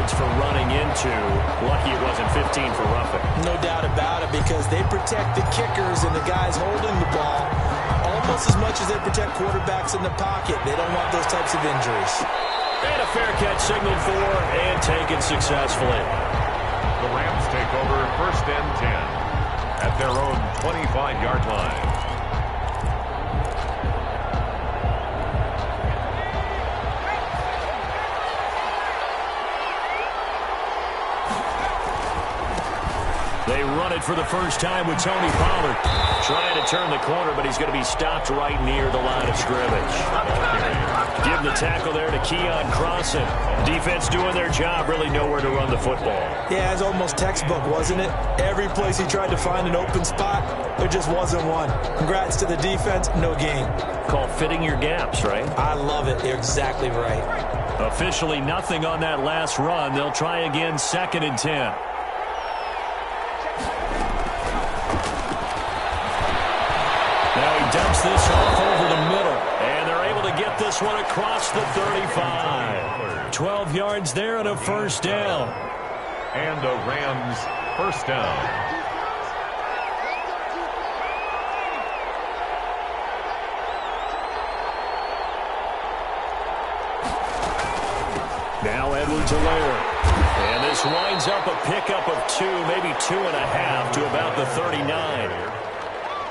yards for running into. Lucky it wasn't 15 for roughing. No doubt about it, because they protect the kickers and the guys holding the ball almost as much as they protect quarterbacks in the pocket. They don't want those types of injuries. And a fair catch signaled for and taken successfully. The Rams take over 1st and 10 at their own 25-yard line. They run it for the first time with Tony Pollard. Trying to turn the corner, but he's going to be stopped right near the line of scrimmage. Give the tackle there to Keon Crossan. Defense doing their job, really nowhere to run the football. Yeah, it's almost textbook, wasn't it? Every place he tried to find an open spot, there just wasn't one. Congrats to the defense, no gain. Called fitting your gaps, right? I love it. You're exactly right. Officially nothing on that last run. They'll try again 2nd and 10. Now he dumps this off over the middle, and they're able to get this one across the 35. 12 yards there and a first down. And a Rams first down. Now Edwards-Helaire. And this winds up a pickup of 2, maybe 2.5 to about the 39.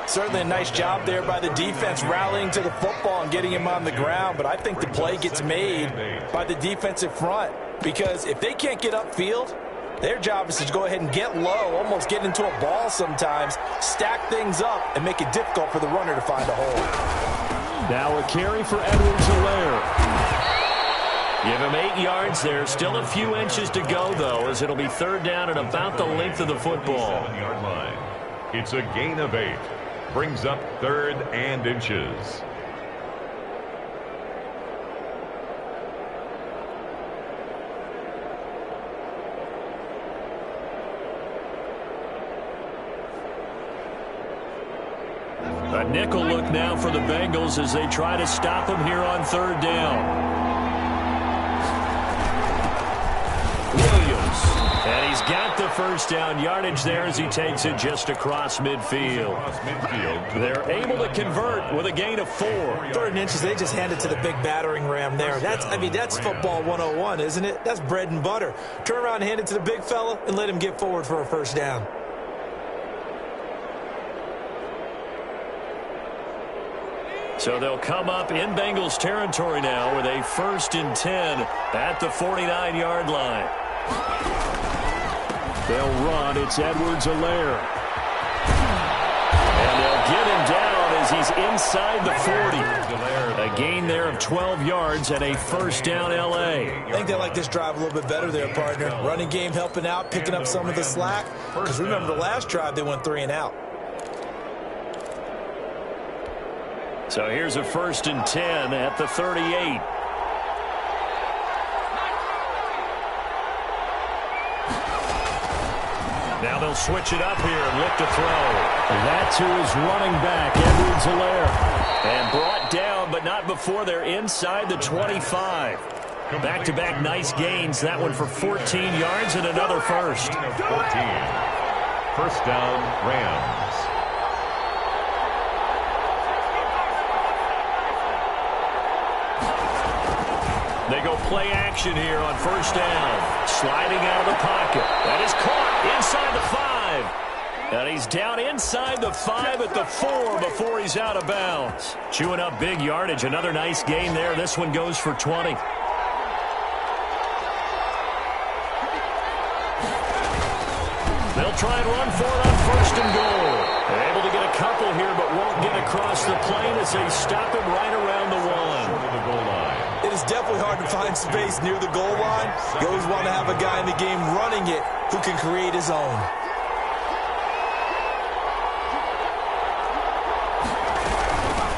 Certainly a nice job there by the defense rallying to the football and getting him on the ground, but I think the play gets made by the defensive front, because if they can't get upfield, their job is to go ahead and get low, almost get into a ball sometimes, stack things up, and make it difficult for the runner to find a hole. Now a carry for Edwards-Helaire. Give him 8 yards there. Still a few inches to go, though, as it'll be 3rd down and about the length of the football. 7-yard line. It's a gain of 8. Brings up 3rd and inches. A nickel look now for the Bengals as they try to stop him here on 3rd down. And he's got the first down yardage there as he takes it just across midfield. They're able to convert with a gain of 4. 3rd and inches, they just hand it to the big battering ram there. That's football 101, isn't it? That's bread and butter. Turn around and hand it to the big fella and let him get forward for a first down. So they'll come up in Bengals territory now with a 1st and 10 at the 49-yard line. They'll run. It's Edwards-Helaire. And they'll get him down as he's inside the 40. A gain there of 12 yards and a first down L.A. I think they like this drive a little bit better there, partner. Running game helping out, picking up some of the slack. Because remember the last drive, they went 3 and out. So here's a 1st and 10 at the 38. Now they'll switch it up here and look to throw. That's who is running back, Edwards-Helaire. And brought down, but not before they're inside the 25. Back-to-back nice gains. That one for 14 yards and another first. 14. First down, Rams. They go play action here on first down. Sliding out of the pocket. That is caught inside the 5. And he's down inside the 5 at the 4 before he's out of bounds. Chewing up big yardage. Another nice gain there. This one goes for 20. They'll try and run for it on 1st and goal. They're able to get a couple here, but won't get across the plane as they stop him right around the 1. The goal line. It is definitely hard to find space near the goal line. You always want to have a guy in the game running it who can create his own.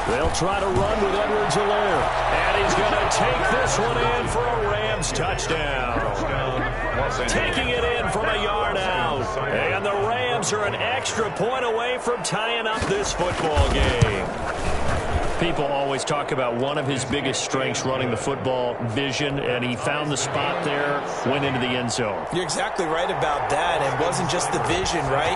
They'll try to run with Edwards-Helaire. And he's going to take this one in for a Rams touchdown. Taking it in from a yard out. And the Rams are an extra point away from tying up this football game. People always talk about one of his biggest strengths running the football, vision, and he found the spot there, went into the end zone. You're exactly right about that. It wasn't just the vision, right?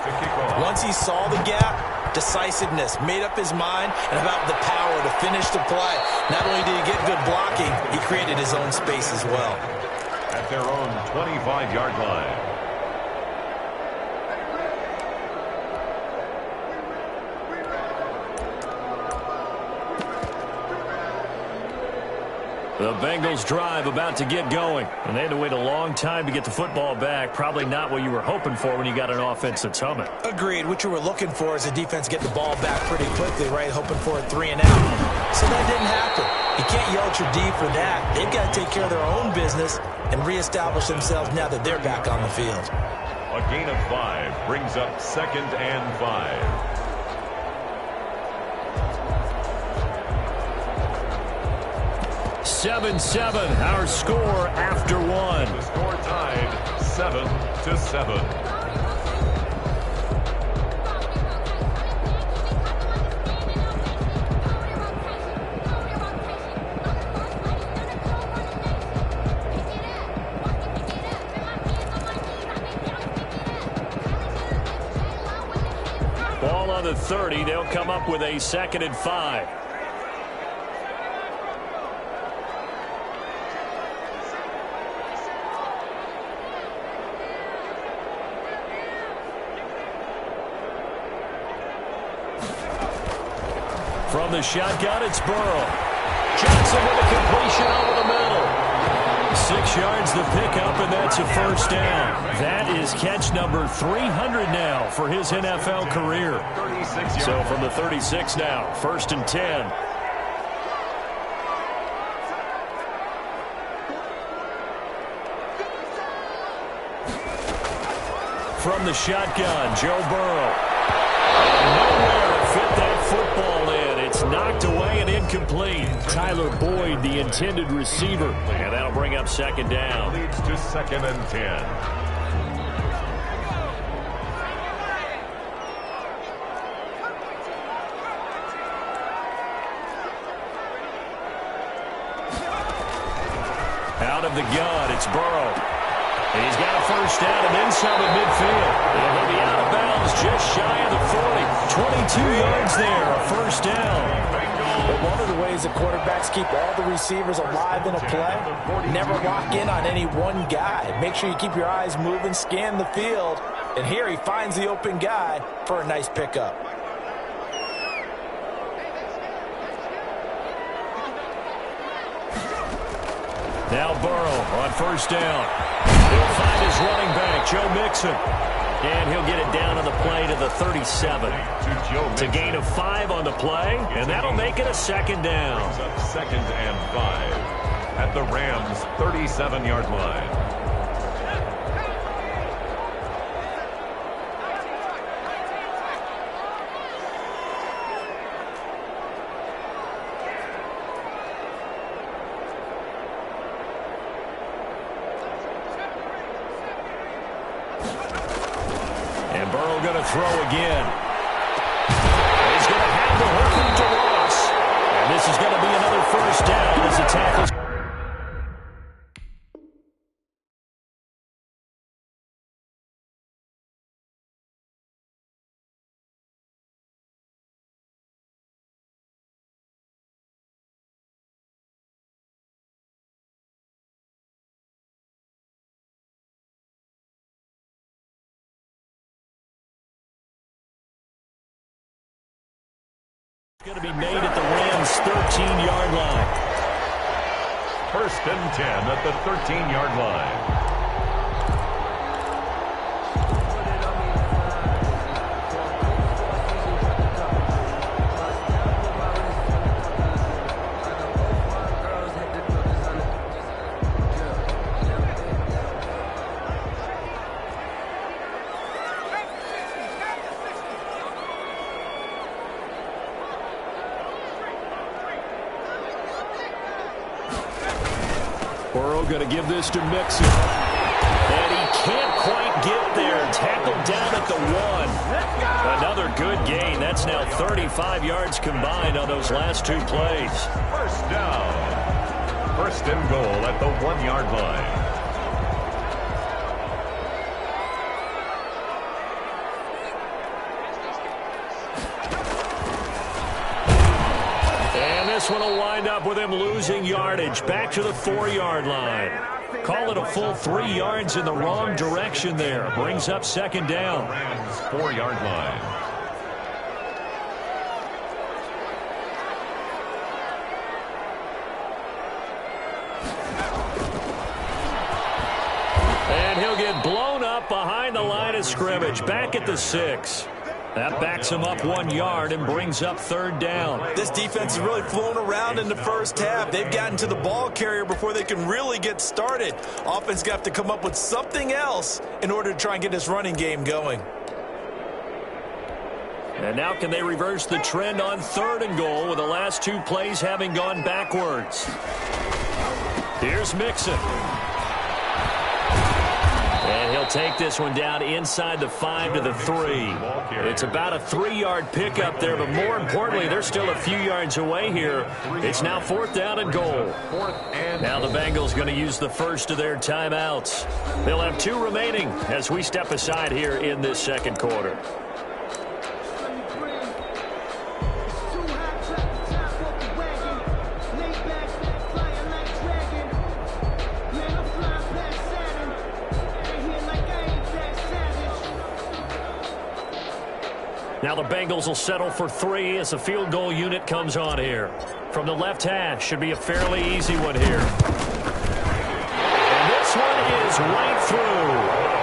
Once he saw the gap, decisiveness, made up his mind, and about the power to finish the play. Not only did he get good blocking, he created his own space as well. At their own 25-yard line. The Bengals drive about to get going, and they had to wait a long time to get the football back. Probably not what you were hoping for when you got an offense that's humming. Agreed. What you were looking for is a defense get the ball back pretty quickly, right? Hoping for a 3-and-out. So that didn't happen. You can't yell at your D for that. They've got to take care of their own business and reestablish themselves now that they're back on the field. A gain of 5 brings up 2nd and 5. 7-7, our score after one. The score tied 7-7. Ball on the 30. They'll come up with a 2nd and 5. From the shotgun, it's Burrow. Johnson with a completion over the middle. 6 yards the pickup, and that's a first down. That is catch number 300 now for his NFL career. So from the 36 now, 1st and 10. From the shotgun, Joe Burrow. Nowhere to fit that football in. It's knocked away and incomplete. Tyler Boyd, the intended receiver. And that'll bring up 2nd down. Leads to 2nd and 10. Out of the gun, it's Burrow. And he's got a first down and then some at midfield. And he'll be out of bounds just shy of the 40. 22 yards there, a first down. But one of the ways that quarterbacks keep all the receivers alive in a play, never lock in on any one guy. Make sure you keep your eyes moving, scan the field. And here he finds the open guy for a nice pickup. Now Burrow on first down. He'll find his running back, Joe Mixon. And he'll get it down on the play to the 37. It's a gain of 5 on the play, and that'll make it a 2nd down. 2nd and 5 at the Rams' 37-yard line. And Burrow going to throw again. He's going to have the hook into Ross. And this is going to be another first down as the tackles. Going to be made at the Rams' 13-yard line. 1st and 10 at the 13-yard line. Burrow going to give this to Mixon. And he can't quite get there. Tackled down at the 1. Another good gain. That's now 35 yards combined on those last two plays. First down. First and goal at the 1-yard line. And this one will wind up with him losing yardage back to the 4-yard line. Call it a full 3 yards in the wrong direction there. Brings up second down. Rams 4-yard line. And he'll get blown up behind the line of scrimmage. Back at the 6. That backs him up 1 yard and brings up third down. This defense is really flown around in the first half. They've gotten to the ball carrier before they can really get started. Offense got to come up with something else in order to try and get this running game going. And now can they reverse the trend on third and goal with the last two plays having gone backwards? Here's Mixon. And he'll take this one down inside the 5 to the 3. It's about a 3-yard pickup there, but more importantly, they're still a few yards away here. It's now 4th down and goal. Now the Bengals going to use the first of their timeouts. They'll have 2 remaining as we step aside here in this second quarter. Now the Bengals will settle for 3 as the field goal unit comes on here. From the left hash, should be a fairly easy one here. And this one is right through.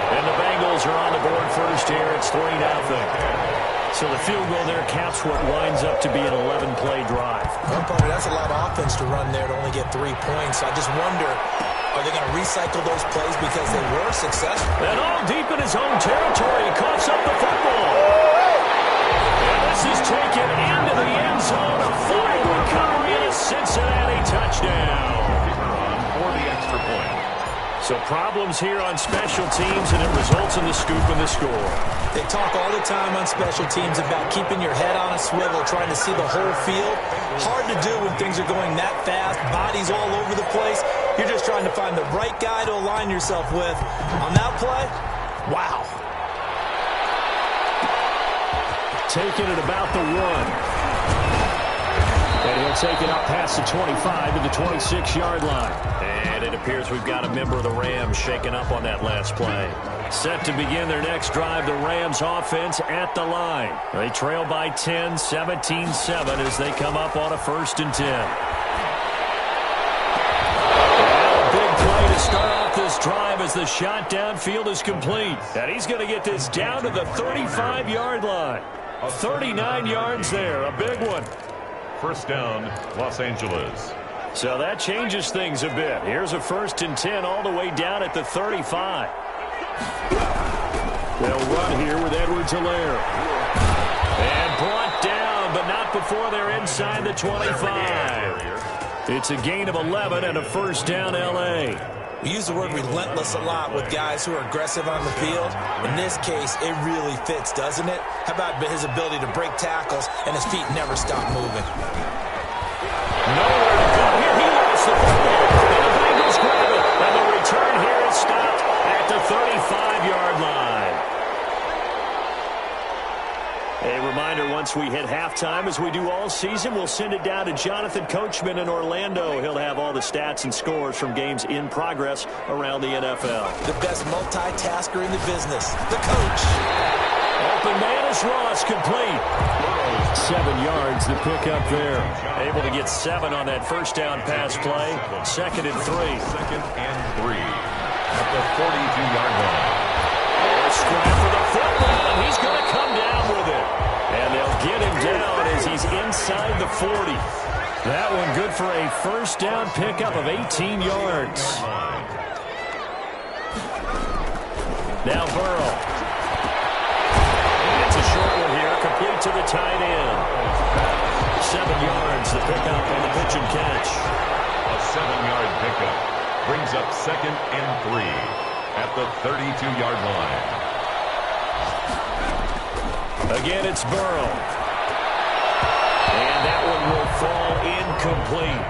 And the Bengals are on the board first here. It's 3-0. So the field goal there caps what winds up to be an 11-play drive. That's a lot of offense to run there to only get 3 points. I just wonder, are they going to recycle those plays because they were successful? And all deep in his own territory, he coughs up the football. This is taken into the end zone. A fine recovery and a Cincinnati touchdown. For the extra point. So problems here on special teams, and it results in the scoop and the score. They talk all the time on special teams about keeping your head on a swivel, trying to see the whole field. Hard to do when things are going that fast, bodies all over the place. You're just trying to find the right guy to align yourself with. On that play, wow. Taking it about the 1. And he'll take it up past the 25 to the 26-yard line. And it appears we've got a member of the Rams shaken up on that last play. Set to begin their next drive, the Rams offense at the line. They trail by 10, 17-7 as they come up on a 1st and 10. And a big play to start off this drive as the shot downfield is complete. And he's going to get this down to the 35-yard line. 39 yards there, a big one. First down, Los Angeles. So that changes things a bit. Here's a 1st and 10 all the way down at the 35. They'll run here with Edwards-Helaire. And brought down, but not before they're inside the 25. It's a gain of 11 and a 1st down L.A. We use the word relentless a lot with guys who are aggressive on the field. In this case, it really fits, doesn't it? How about his ability to break tackles and his feet never stop moving? Nowhere to go here. He lost the football. And the Bengals grab it. And the return here is stopped at the 35-yard line. A reminder, once we hit halftime, as we do all season, we'll send it down to Jonathan Coachman in Orlando. He'll have all the stats and scores from games in progress around the NFL. The best multitasker in the business, the coach. Open man is Ross, complete. 7 yards, the pickup there. Able to get 7 on that 1st down pass play. 2nd and 3. 2nd and 3 at the 42-yard line. Scrap for the football, and he's going to come down with it. And they'll get him down as he's inside the 40. That one good for a 1st down pickup of 18 yards. Now Burrow. It's a short one here, complete to the tight end. 7 yards, the pickup on the pitch and catch. A 7-yard pickup brings up 2nd and 3 at the 32-yard line. Again, it's Burrow. And that one will fall incomplete.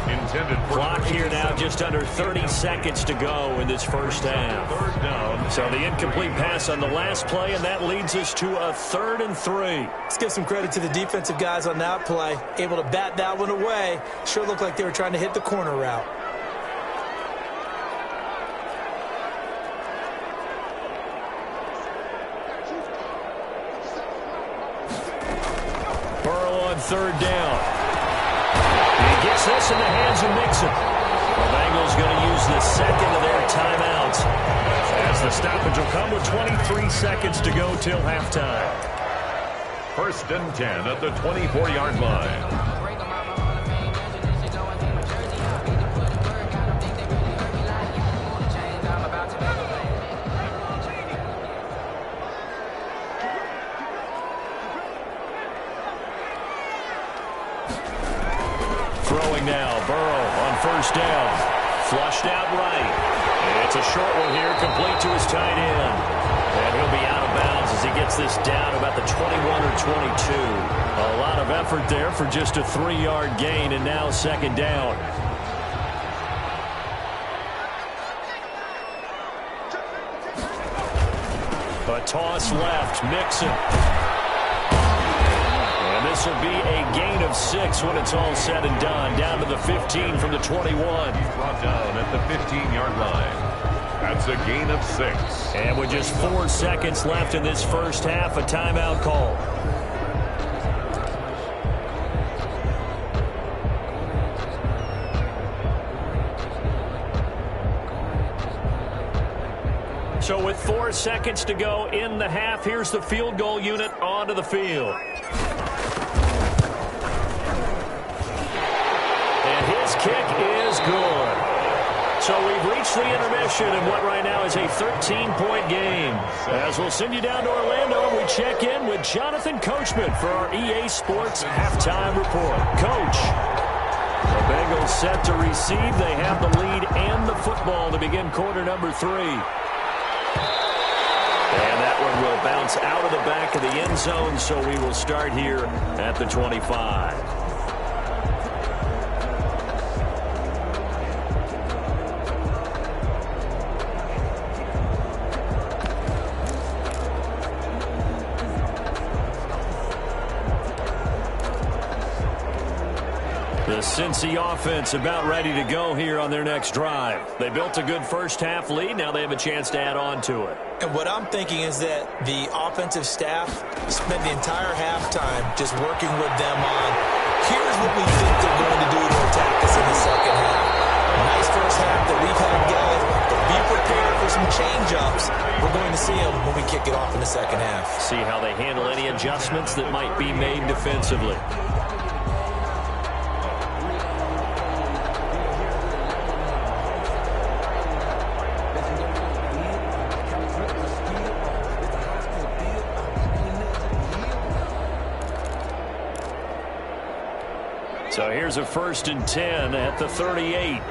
Intended for Clock here now, just under 30 seconds to go in this first half. third down. So the incomplete pass on the last play, and that leads us to a 3rd and 3. Let's give some credit to the defensive guys on that play. Able to bat that one away. Sure looked like they were trying to hit the corner route. Burrow on 3rd down. He gets this in the hands of Mixon. The Bengals going to use the second of their timeouts, as the stoppage will come with 23 seconds to go till halftime. 1st and 10 at the 24-yard line. Throwing now, Burrow on 1st down. Flushed out right. It's a short one here, complete to his tight end. And he'll be out of bounds as he gets this down about the 21 or 22. A lot of effort there for just a 3-yard gain, and now 2nd down. A toss left, Mixon. And this will be a gain of 6 when it's all said and done. Down to the 15 from the 21. Brought down at the 15-yard line. That's a gain of 6. And with just 4 seconds left in this first half, a timeout call. So with 4 seconds to go in the half, here's the field goal unit onto the field. And his kick is good. So we've reached the intermission in what right now is a 13-point game. As we'll send you down to Orlando, and we check in with Jonathan Coachman for our EA Sports Halftime Report. Coach, the Bengals set to receive. They have the lead and the football to begin quarter number 3. And that one will bounce out of the back of the end zone, so we will start here at the 25. The Cincy offense about ready to go here on their next drive. They built a good first half lead. Now they have a chance to add on to it. And what I'm thinking is that the offensive staff spent the entire halftime just working with them on, here's what we think they're going to do to attack us in the second half. Nice first half that we've had, guys, but be prepared for some change-ups. We're going to see them when we kick it off in the second half. See how they handle any adjustments that might be made defensively. So here's a 1st and 10 at the 38.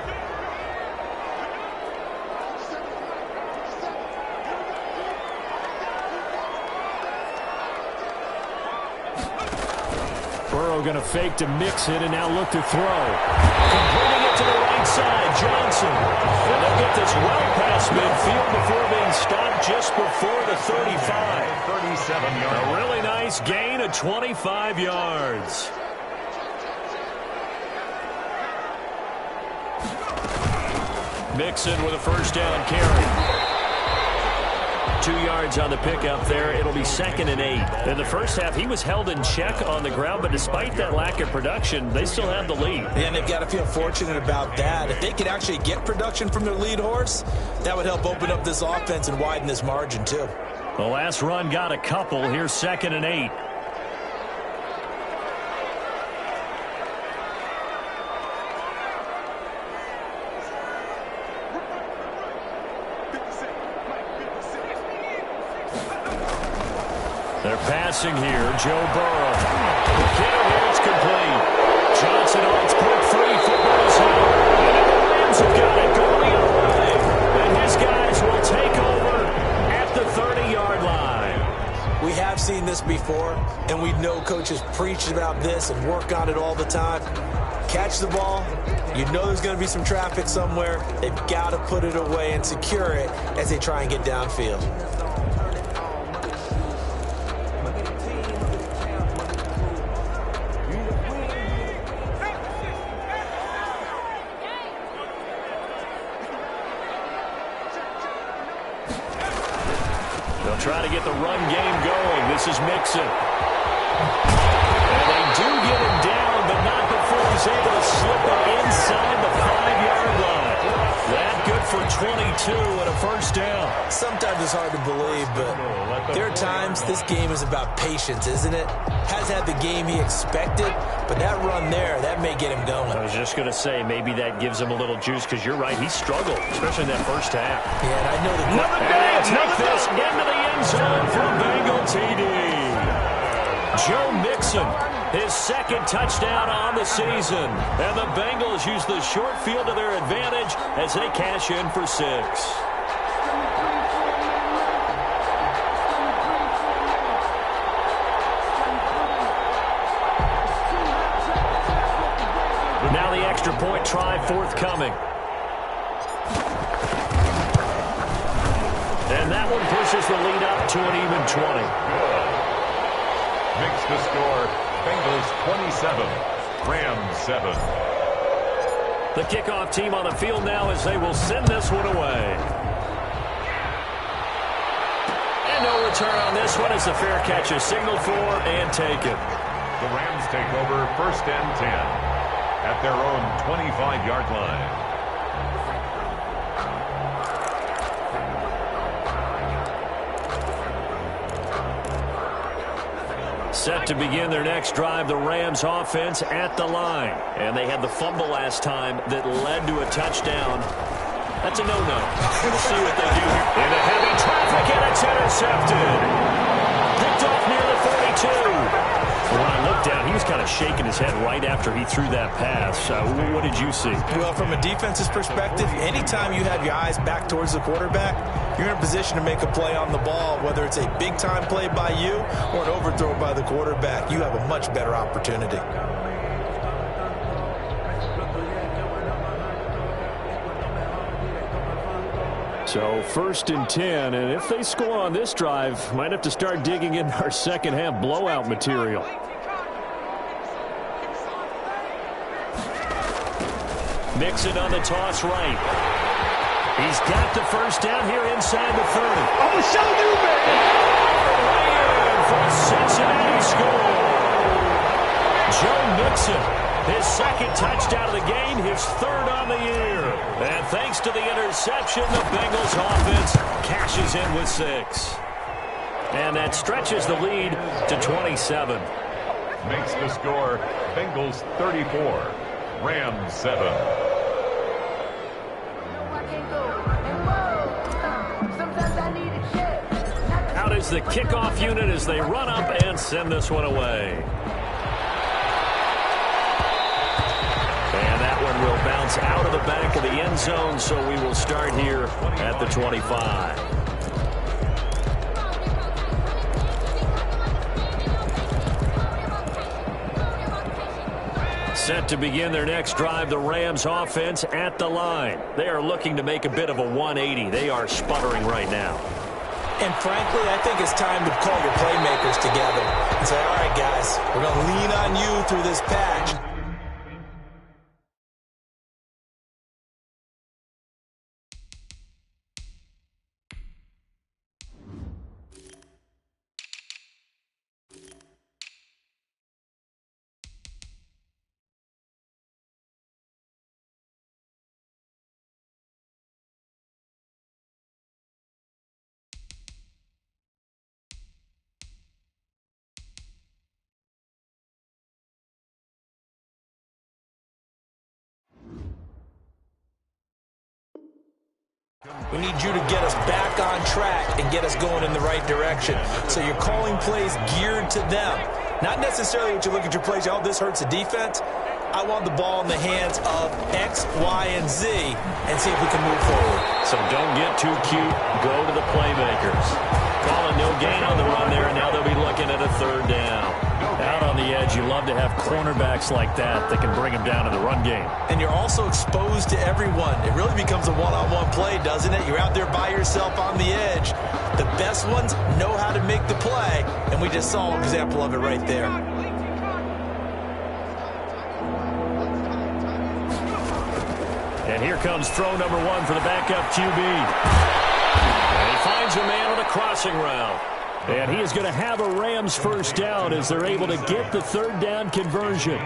Burrow going to fake to mix it and now look to throw. Completing it to the right side, Johnson. And they'll get this well past midfield before being stopped just before the 35. 37 yards. A really nice gain of 25 yards. Mixon with a 1st down carry. 2 yards on the pickup there. It'll be 2nd and 8. In the first half, he was held in check on the ground, but despite that lack of production, they still have the lead. And they've got to feel fortunate about that. If they could actually get production from their lead horse, that would help open up this offense and widen this margin too. The last run got a couple. Here's 2nd and 8. They're passing here. Joe Burrow. The kick here, it's complete. Johnson on its point 3. Football's here. And the Rams have got it going the other way. And his guys will take over at the 30-yard line. We have seen this before, and we know coaches preach about this and work on it all the time. Catch the ball. You know there's going to be some traffic somewhere. They've got to put it away and secure it as they try and get downfield. They'll try to get the run game going. This is Mixon. And they do get him down, but not before he's able to slip it inside the 5-yard line. That good for 22 and a first down. Sometimes it's hard to believe, but there are times this game is about patience, isn't it? Has had the game he expected, but that run there, that may get him going. I was just going to say, maybe that gives him a little juice, because you're right, he struggled, especially in that first half. Yeah, and I know the... And take this into the end zone for a Bengal TD. Joe Mixon, his second touchdown on the season. And the Bengals use the short field to their advantage as they cash in for 6. Now the extra point try forthcoming. And that one pushes the lead up to an even 20. Makes the score Bengals 27, Rams 7. The kickoff team on the field now as they will send this one away. And no return on this one as the fair catch is signaled for and taken. The Rams take over 1st and 10 at their own 25-yard line. Set to begin their next drive, the Rams offense at the line. And they had the fumble last time that led to a touchdown. That's a no-no. We'll see what they do here. Into heavy traffic, and it's intercepted. Picked off near the 32. When I looked down, he was kind of shaking his head right after he threw that pass. What did you see? Well, from a defense's perspective, anytime you have your eyes back towards the quarterback, you're in a position to make a play on the ball, whether it's a big-time play by you or an overthrow by the quarterback. You have a much better opportunity. So 1st and 10, and if they score on this drive, might have to start digging in our second half blowout material. Mixon on the toss right. He's got the first down here inside the 30. Oh, show new For a Cincinnati score. Joe Mixon, his second touchdown of the game, his 3rd on the year. And thanks to the interception, the Bengals offense cashes in with 6. And that stretches the lead to 27. Makes the score Bengals 34, Rams 7. Out is the kickoff unit as they run up and send this one away. And that one will bounce out of the back of the end zone, so we will start here at the 25. Set to begin their next drive, the Rams offense at the line. They are looking to make a bit of a 180. They are sputtering right now. And frankly, I think it's time to call your playmakers together and say, all right, guys, we're going to lean on you through this patch. We need you to get us back on track and get us going in the right direction. So you're calling plays geared to them. Not necessarily what you look at your plays, oh, this hurts the defense. I want the ball in the hands of X, Y, and Z and see if we can move forward. So don't get too cute. Go to the playmakers. Calling no gain on the run there, and now they'll be looking at a third down. Out on the edge, you love to have cornerbacks like that can bring them down in the run game. And you're also exposed to everyone. It really becomes a one-on-one play, doesn't it? You're out there by yourself on the edge. The best ones know how to make the play, and we just saw an example of it right there. And here comes throw number 1 for the backup QB. And he finds a man on a crossing route. And he is going to have a Rams first down as they're able to get the third down conversion.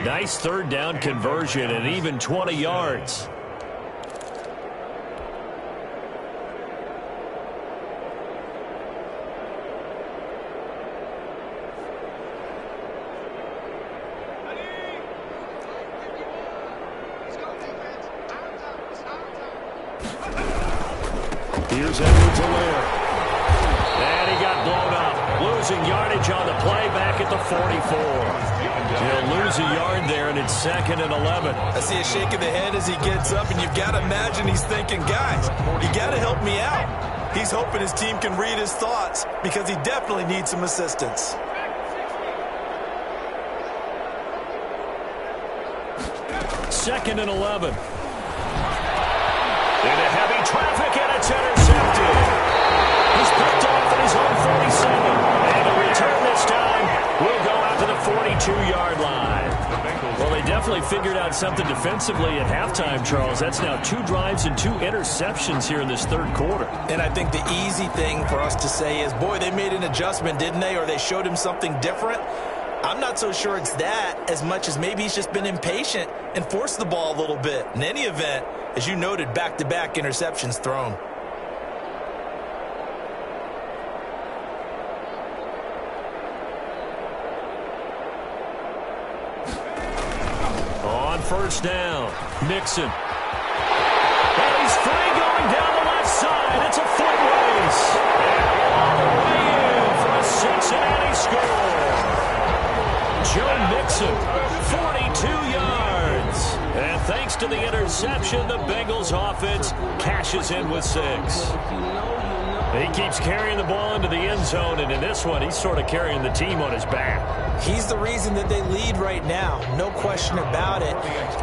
Nice third down conversion and even 20 yards. Here's Edwards-Helaire. And he got blown up. Losing yardage on the play back at the 44. He'll lose a yard there, and it's 2nd and 11. I see a shake of the head as he gets up, and you've got to imagine he's thinking, guys, you got to help me out. He's hoping his team can read his thoughts because he definitely needs some assistance. Second and 11. Into heavy traffic, and it's intercepted. He's picked off at his own 47. And a return this time will go out to the 42-yard line. Well, they definitely figured out something defensively at halftime, Charles. That's now 2 drives and 2 interceptions here in this third quarter. And I think the easy thing for us to say is, boy, they made an adjustment, didn't they? Or they showed him something different. I'm not so sure it's that as much as maybe he's just been impatient and forced the ball a little bit. In any event, as you noted, back-to-back interceptions thrown. On first down, Mixon. And he's free going down the left side. It's a foot race. And all the way in for a Cincinnati score. Joe Mixon, 42 yards. And thanks to the interception, the Bengals offense cashes in with 6. He keeps carrying the ball into the end zone, and in this one, he's sort of carrying the team on his back. He's the reason that they lead right now, no question about it.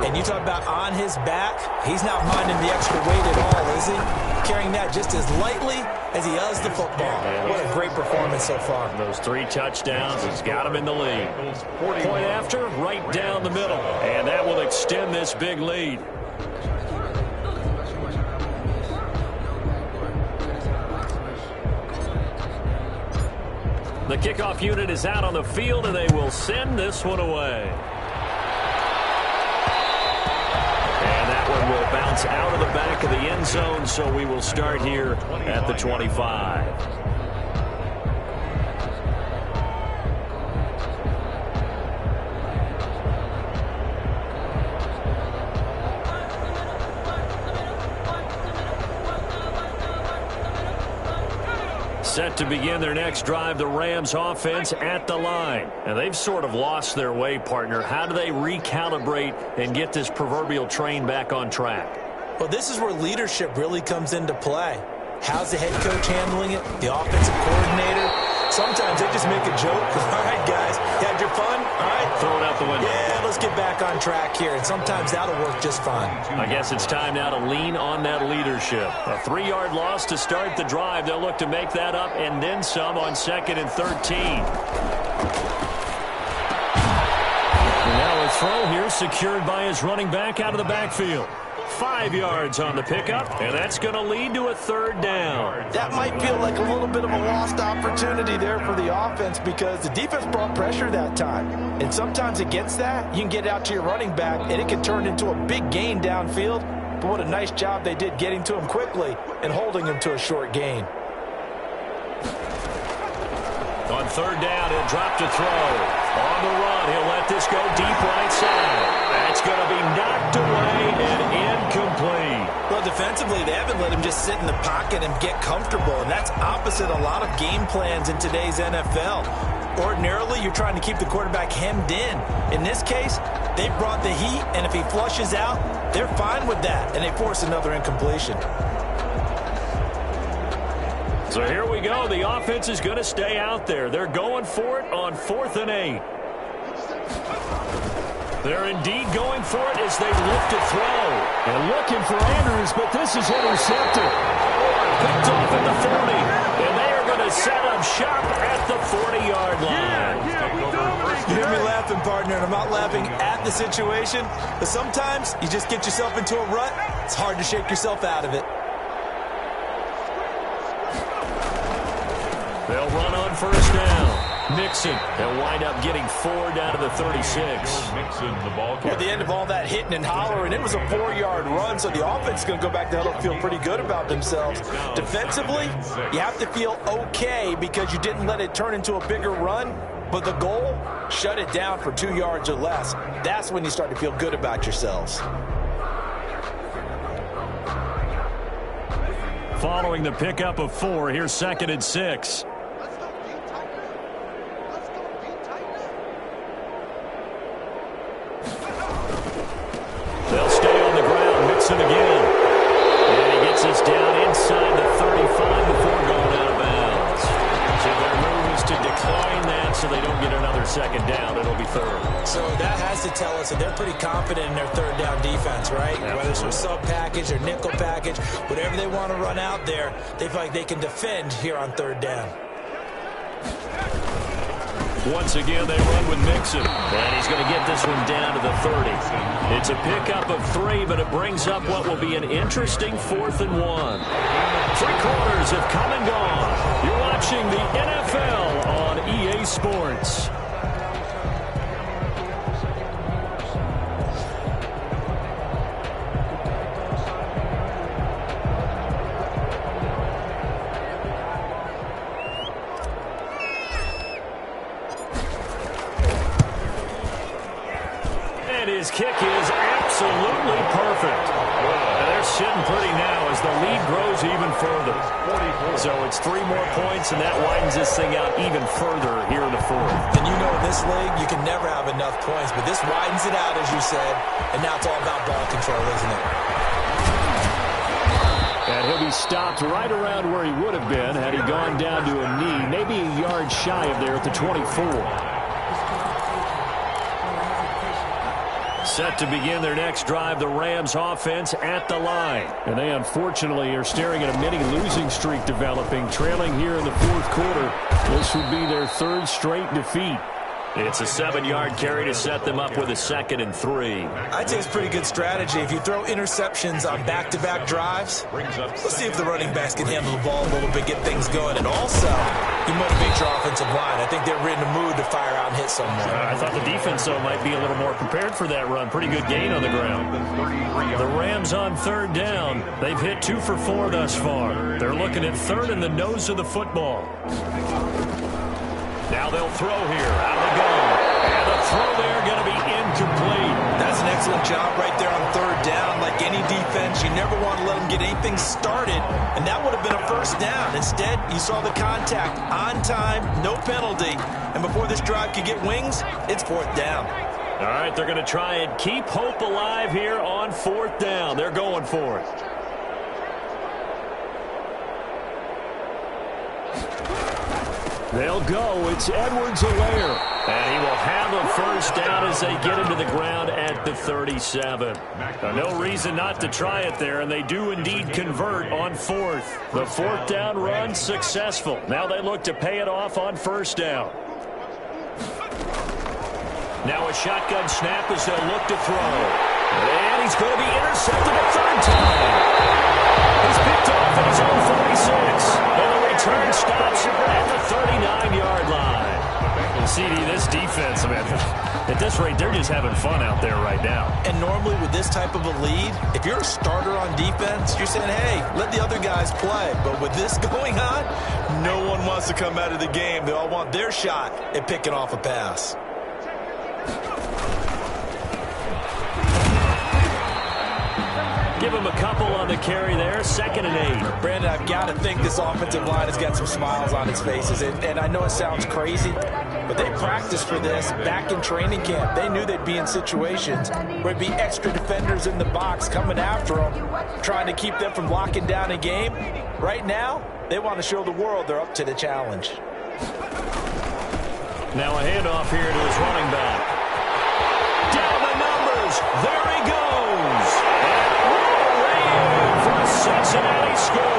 And you talk about on his back, he's not minding the extra weight at all, is he? Carrying that just as lightly as he does the football. What a great performance so far. Those 3 touchdowns, he's got him in the lead. Point after, right down the middle. And that will extend this big lead. The kickoff unit is out on the field, and they will send this one away. And that one will bounce out of the back of the end zone, so we will start here at the 25. Set to begin their next drive, the Rams offense at the line. And they've sort of lost their way, partner. How do they recalibrate and get this proverbial train back on track? Well, this is where leadership really comes into play. How's the head coach handling it? The offensive coordinator? Sometimes they just make a joke. All right, guys, you had your fun? All right. Throw it out the window. Yeah, let's get back on track here. And sometimes that'll work just fine. I guess it's time now to lean on that leadership. A 3-yard loss to start the drive. They'll look to make that up and then some on 2nd and 13. And now a throw here secured by his running back out of the backfield. 5 yards on the pickup, and that's going to lead to a third down. That might feel like a little bit of a lost opportunity there for the offense because the defense brought pressure that time. And sometimes against that, you can get out to your running back, and it can turn into a big gain downfield. But what a nice job they did getting to him quickly and holding him to a short gain. On third down, he'll drop to throw. On the run, he'll let this go deep right side. That's going to be knocked away and incomplete. Well, defensively, they haven't let him just sit in the pocket and get comfortable, and that's opposite a lot of game plans in today's NFL. Ordinarily, you're trying to keep the quarterback hemmed in. In this case, they brought the heat, and if he flushes out, they're fine with that, and they force another incompletion. So here we go. The offense is going to stay out there. They're going for it on 4th and 8. They're indeed going for it as they look to throw. And looking for Andrews, but this is intercepted. Picked off at the 40. And they are going to set up shop at the 40-yard line. You hear me laughing, partner, and I'm not laughing at the situation, but sometimes you just get yourself into a rut. It's hard to shake yourself out of it. They'll run on 1st down. Mixon. They'll wind up getting 4 down to the 36. Mixon, the ball At the end of all that hitting and hollering, it was a 4-yard run, so the offense is going to go back to huddle and feel pretty good about themselves. Defensively, you have to feel okay because you didn't let it turn into a bigger run, but the goal, shut it down for 2 yards or less. That's when you start to feel good about yourselves. Following the pickup of 4, here's 2nd and 6. They'll stay on the ground. Mixon again. And he gets us down inside the 35 before going out of bounds. So their move is to decline that so they don't get another 2nd down. It'll be 3rd. So that has to tell us that they're pretty confident in their 3rd down defense, right? Absolutely. Whether it's a sub package or nickel package, whatever they want to run out there, they feel like they can defend here on 3rd down. Once again, they run with Mixon. And he's going to get this one down to the 30. It's a pickup of 3, but it brings up what will be an interesting 4th and 1. 3 quarters have come and gone. You're watching the NFL on EA Sports. His kick is absolutely perfect. And they're sitting pretty now as the lead grows even further. So it's 3 more points, and that widens this thing out even further here in the 4th. And you know in this league, you can never have enough points, but this widens it out, as you said, and now it's all about ball control, isn't it? And he'll be stopped right around where he would have been had he gone down to a knee, maybe a yard shy of there at the 24. Set to begin their next drive, the Rams offense at the line. And they unfortunately are staring at a mini losing streak developing, trailing here in the 4th quarter. This would be their 3rd straight defeat. It's a 7-yard carry to set them up with a 2nd and 3. I'd say it's pretty good strategy. If you throw interceptions on back-to-back drives, let's see if the running backs can handle the ball a little bit, get things going. And also, you motivate your offensive line. I think they're in the mood to fire out and hit someone. I thought the defense, though, might be a little more prepared for that run. Pretty good gain on the ground. The Rams on 3rd down. They've hit 2 for 4 thus far. They're looking at 3rd in the nose of the football. Now they'll throw here. Out of the gun. And the throw there going to be incomplete. That's an excellent job right there on 3rd down. Like any defense, you never want to let them get anything started, and that would have been a 1st down. Instead, you saw the contact on time, no penalty, and before this drive could get wings, it's 4th down. All right, they're going to try and keep hope alive here on 4th down. They're going for it. They'll go. It's Edwards-Helaire. And he will have a 1st down as they get him to the ground at the 37. Now, no reason not to try it there, and they do indeed convert on 4th. The 4th down run successful. Now they look to pay it off on 1st down. Now a shotgun snap as they'll look to throw. And he's going to be intercepted a 3rd time. He's picked off at his own 46. And the return stops at the 39-yard line. CD, this defense, man, at this rate, they're just having fun out there right now. And normally with this type of a lead, if you're a starter on defense, you're saying, hey, let the other guys play. But with this going on, no one wants to come out of the game. They all want their shot at picking off a pass. Give him a couple on the carry there. 2nd and 8. Brandon, I've got to think this offensive line has got some smiles on its faces. And I know it sounds crazy, but they practiced for this back in training camp. They knew they'd be in situations where there'd be extra defenders in the box coming after them, trying to keep them from locking down a game. Right now, they want to show the world they're up to the challenge. Now a handoff here to his running back. Down the numbers. There he goes. And all the way in for a Cincinnati score.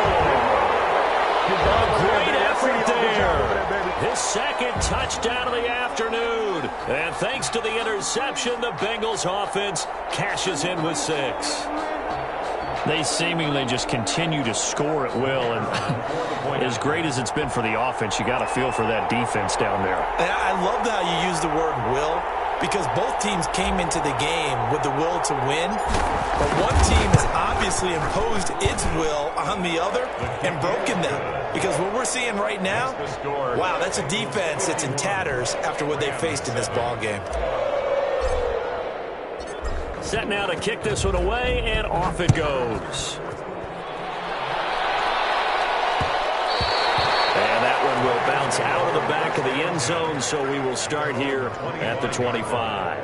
A great effort there. His second touchdown of the afternoon. And thanks to the interception, the Bengals offense cashes in with 6. They seemingly just continue to score at will, and as great as it's been for the offense, you got to feel for that defense down there. I love how you use the word will, because both teams came into the game with the will to win, but one team has obviously imposed its will on the other and broken them. Because what we're seeing right now, wow, that's a defense that's in tatters after what they faced in this ball game. Set now to kick this one away, and off it goes. And that one will bounce out of the back of the end zone, so we will start here at the 25.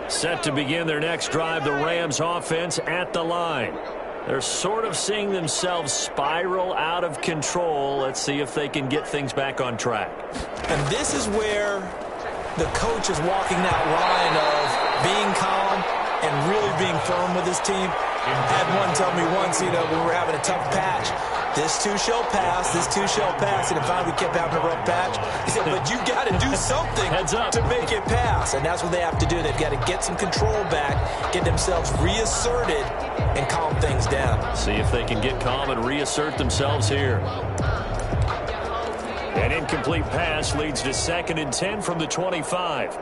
Set to begin their next drive, the Rams offense at the line. They're sort of seeing themselves spiral out of control. Let's see if they can get things back on track. And this is where the coach is walking that line of being calm and really being firm with his team. I had one tell me once, when we were having a tough patch, this too shall pass, this too shall pass. And finally we kept having a rough patch. He said, but you got to do something to make it pass. And that's what they have to do. They've got to get some control back, get themselves reasserted, and calm things down. See if they can get calm and reassert themselves here. An incomplete pass leads to 2nd and 10 from the 25.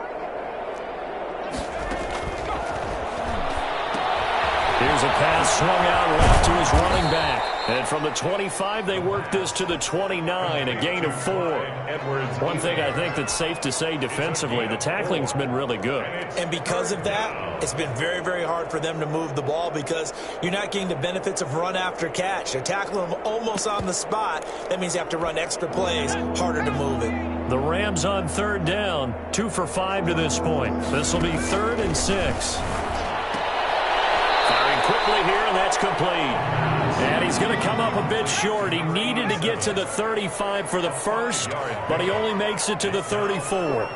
Here's a pass swung out left to his running back. And from the 25, they work this to the 29, a gain of 4. One thing I think that's safe to say defensively, the tackling's been really good. And because of that, it's been very, very hard for them to move the ball because you're not getting the benefits of run after catch. They're tackling them almost on the spot. That means you have to run extra plays, harder to move it. The Rams on 3rd down, 2 for 5 to this point. This will be 3rd and 6. Quickly here, and that's complete. And he's going to come up a bit short. He needed to get to the 35 for the first, but he only makes it to the 34.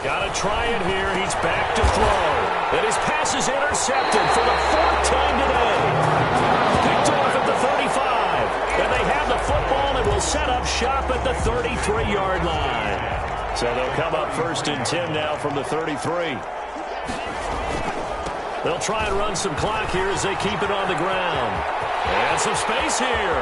Got to try it here. He's back to throw. And his pass is intercepted for the 4th time today. Picked off at the 35. And they have the football and will set up shop at the 33-yard line. So they'll come up 1st and 10 now from the 33. They'll try and run some clock here as they keep it on the ground. And some space here.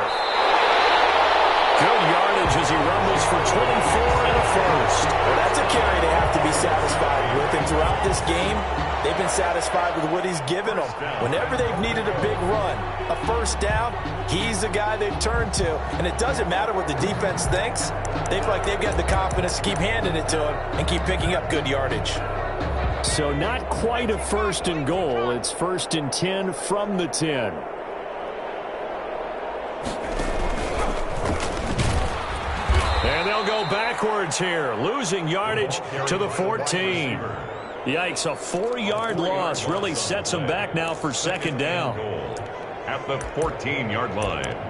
Good yardage as he rumbles for 24 and a first. Well, that's a carry they have to be satisfied with. And throughout this game, they've been satisfied with what he's given them. Whenever they've needed a big run, a first down, he's the guy they've turned to. And it doesn't matter what the defense thinks. They feel like they've got the confidence to keep handing it to him and keep picking up good yardage. So not quite a 1st and goal. It's 1st and 10 from the 10. And they'll go backwards here, losing yardage to the 14. Yikes, a 4-yard loss really sets them back now for 2nd down. At the 14-yard line.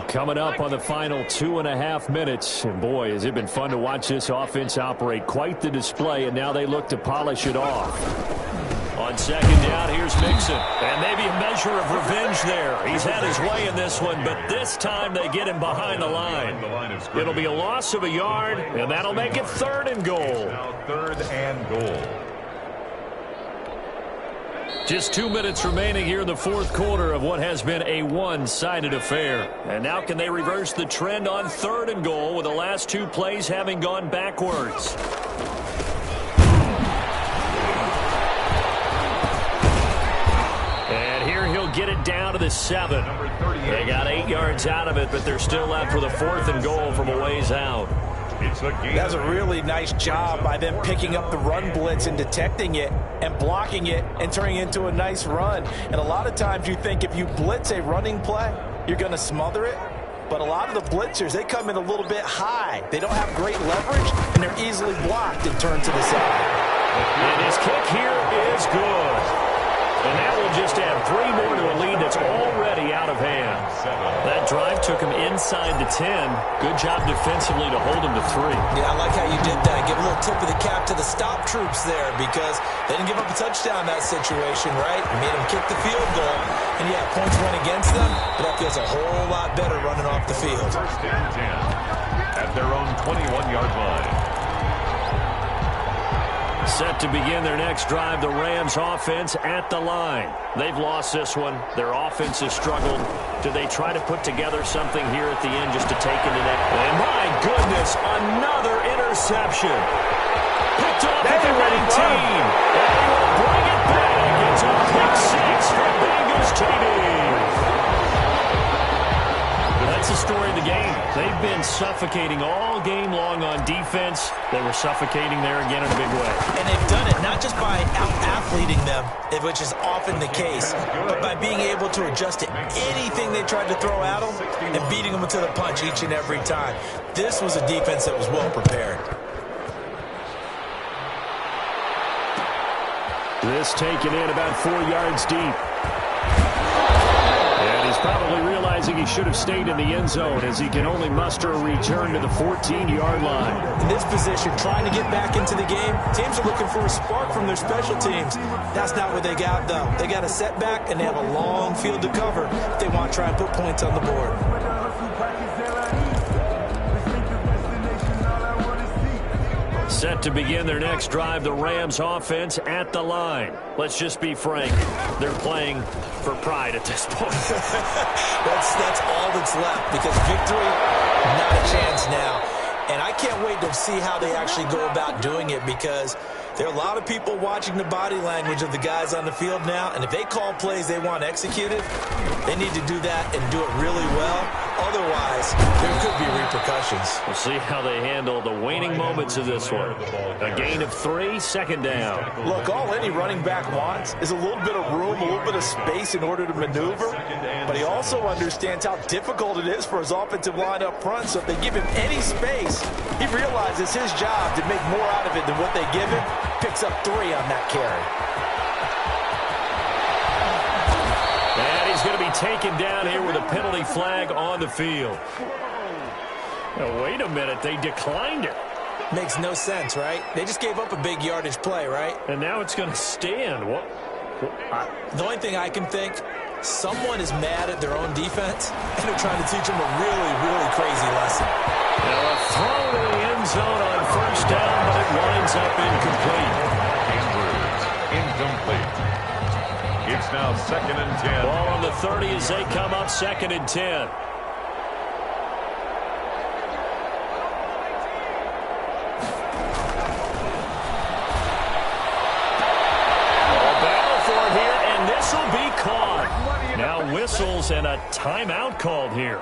Coming up on the final 2.5 minutes. And boy, has it been fun to watch this offense operate. Quite the display, and now they look to polish it off. On On second down, here's Mixon. And maybe a measure of revenge there. He's had his way in this one, but this time they get him behind the line. It'll be a loss of a yard, and that'll make it 3rd and goal. Now 3rd and goal. Just 2 minutes remaining here in the 4th quarter of what has been a one-sided affair. And now can they reverse the trend on 3rd and goal with the last 2 plays having gone backwards? And here he'll get it down to the 7. They got 8 yards out of it, but they're still left with a 4th and goal from a ways out. That's a really nice job by them picking up the run blitz and detecting it and blocking it and turning it into a nice run. And a lot of times you think if you blitz a running play, you're going to smother it. But a lot of the blitzers, they come in a little bit high. They don't have great leverage, and they're easily blocked and turned to the side. And his kick here is good. And that will just add 3 more to a lead that's already out of hand. That drive took him inside the 10. Good job defensively to hold him to 3. Yeah, I like how you did that. Give a little tip of the cap to the stop troops there because they didn't give up a touchdown in that situation, right? You made them kick the field goal. And, yeah, points went against them, but that feels a whole lot better running off the field. 1st and 10 at their own 21-yard line. Set to begin their next drive, the Rams offense at the line. They've lost this one. Their offense has struggled. Do they try to put together something here at the end just to take it in it? And my goodness, another interception. Picked off at the 19. And he will bring it back. It's a pick 6 for Bengals TD. That's the story of the game. They've been suffocating all game long on defense. They were suffocating there again in a big way. And they've done it not just by out-athleting them, which is often the case, but by being able to adjust to anything they tried to throw at them and beating them to the punch each and every time. This was a defense that was well prepared. This taken in about 4 yards deep. And he's probably realizing he should have stayed in the end zone as he can only muster a return to the 14-yard line. In this position, trying to get back into the game, teams are looking for a spark from their special teams. That's not what they got, though. They got a setback, and they have a long field to cover if they want to try and put points on the board. Set to begin their next drive, the Rams offense at the line. Let's just be frank. They're playing for pride at this point. that's all that's left because victory, not a chance now. And I can't wait to see how they actually go about doing it because there are a lot of people watching the body language of the guys on the field now. And if they call plays they want executed, they need to do that and do it really well. Otherwise, there could be repercussions. We'll see how they handle the waning moments of this one. A gain of 3, 2nd down. Look, all any running back wants is a little bit of room, a little bit of space in order to maneuver. But he also understands how difficult it is for his offensive line up front. So if they give him any space, he realizes his job to make more out of it than what they give him. Picks up 3 on that carry. And he's going to be taken down here with a penalty flag on the field. Now, wait a minute. They declined it. Makes no sense, right? They just gave up a big yardage play, right? And now it's going to stand. What? The only thing I can think, someone is mad at their own defense, and they're trying to teach them a really, really crazy lesson. Now a throw to the end zone on 1st down, but it winds up incomplete. Andrews, incomplete. It's now 2nd and 10. Ball on the 30 as they come up 2nd and 10. Battle for it here, and this will be caught. Now whistles and a timeout called here.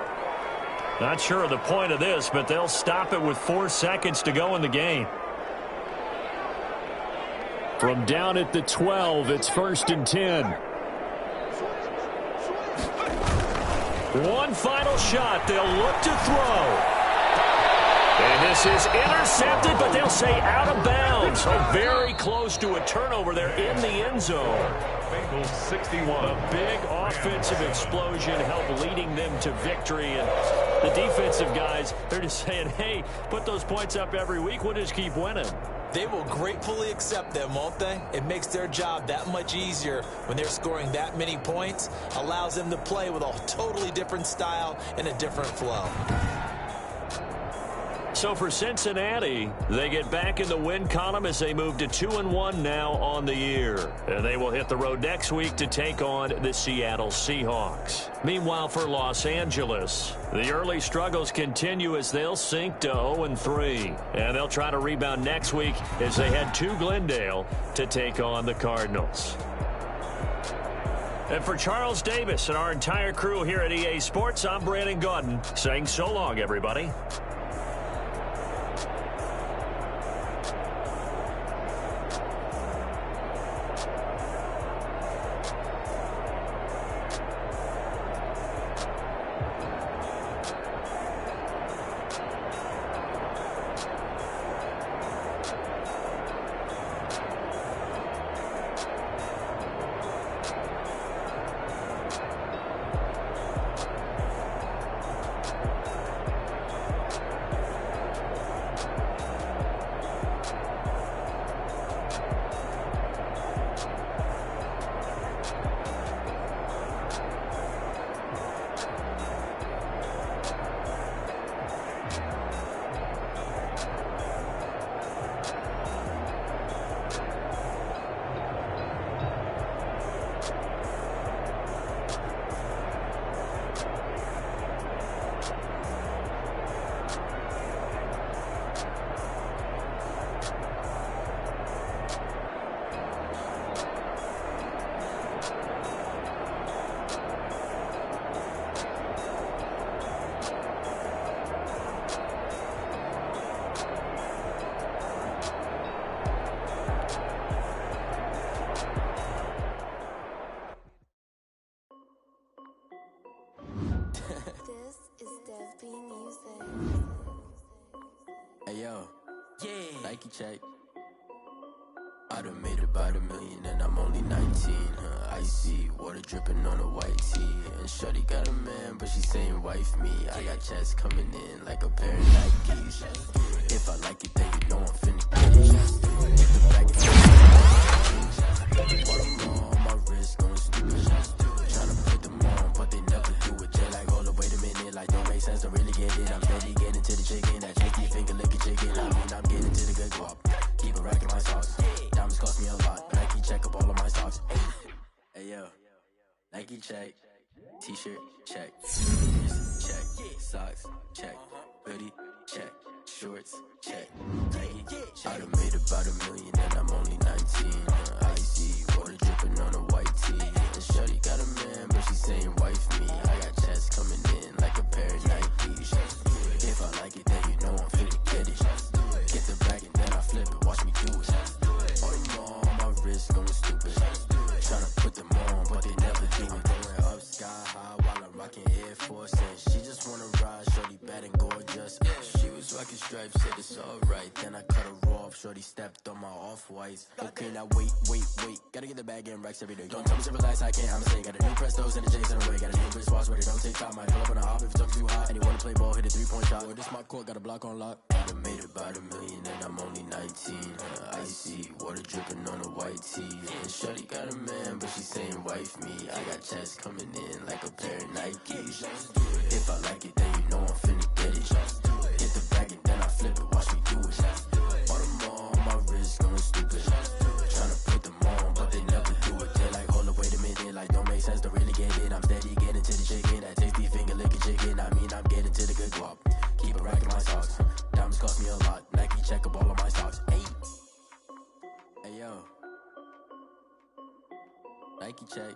Not sure of the point of this, but they'll stop it with 4 seconds to go in the game. From down at the 12, it's 1st and 10. One final shot. They'll look to throw. And this is intercepted, but they'll say out of bounds. So very close to a turnover there in the end zone. Bengals 61. A big offensive explosion helped leading them to victory. And the defensive guys, they're just saying, hey, put those points up every week. We'll just keep winning. They will gratefully accept them, won't they? It makes their job that much easier when they're scoring that many points, allows them to play with a totally different style and a different flow. So for Cincinnati, they get back in the win column as they move to 2-1 now on the year. And they will hit the road next week to take on the Seattle Seahawks. Meanwhile, for Los Angeles, the early struggles continue as they'll sink to 0-3. And they'll try to rebound next week as they head to Glendale to take on the Cardinals. And for Charles Davis and our entire crew here at EA Sports, I'm Brandon Gaudin saying so long, everybody. Hey yo, Nike check. I done made about $1 million and I'm only 19. Icy water dripping on a white tee. And shorty got a man, but she saying wife me. I got checks coming in like a pair of Nikes. If I like it, then you know I'm finna get it. Get the bag and all them on my wrist going stupid. Tryna put them on, but they never do it. They're like, hold up, wait a minute, like don't make sense, don't really get it. I'm steady getting to the chicken, that tricky finger licking chicken. I mean, I'm getting to the good guap. Keep a rack in my socks. Diamonds cost me a lot. Nike check up all of my socks. Hey yo, Nike check. T-shirt check. Sneakers check. Socks check. Hoodie check. Shorts check. Nike. I done made about $1 million and I'm only 19. Icy water dripping on a white tee. And shorty got a man, but she saying wife me. I got checks coming in like a pair of Nikes. If I like it, then you know I'm finna get it. Get the bag and then I flip it. Watch me do it. All them on my wrist going stupid. Tryna put them on, but they never do it. Going up sky high while I'm rocking Air Force. And she just wanna ride, shorty bad and gorgeous. She was rocking stripes, said it's alright. Then I cut her off, shorty stepped on my off-whites. Okay, now wait. Gotta get the bag and racks every day. Don't tell me to relax, I can't, I'ma say. Got a new Prestos and the J's in the way. Got a new wristwatch, but it don't take time. Might pull up on a hop if it's too hot. And you wanna play ball, hit a 3-point shot. Or this my court, got a block on lock. I done made about $1 million and I'm only 19. Icy water dripping on a white tee. And shorty got a man, but she saying wife me. I got checks coming in like a pair of Nikes. If I like it, then you know I'm finna get it. Get the bag and then I flip it, watch me do it. All them on my wrist going stupid. Tryna put them on, but they never do it. They're like, hold up, wait a minute, like don't make sense, don't really get it. I'm steady getting to the chicken, that tasty finger licking chicken. I mean, I'm getting to the good guap. Keep a rack in my socks. Diamonds cost me a lot. Nike check up all of my socks. Hey yo, Nike check.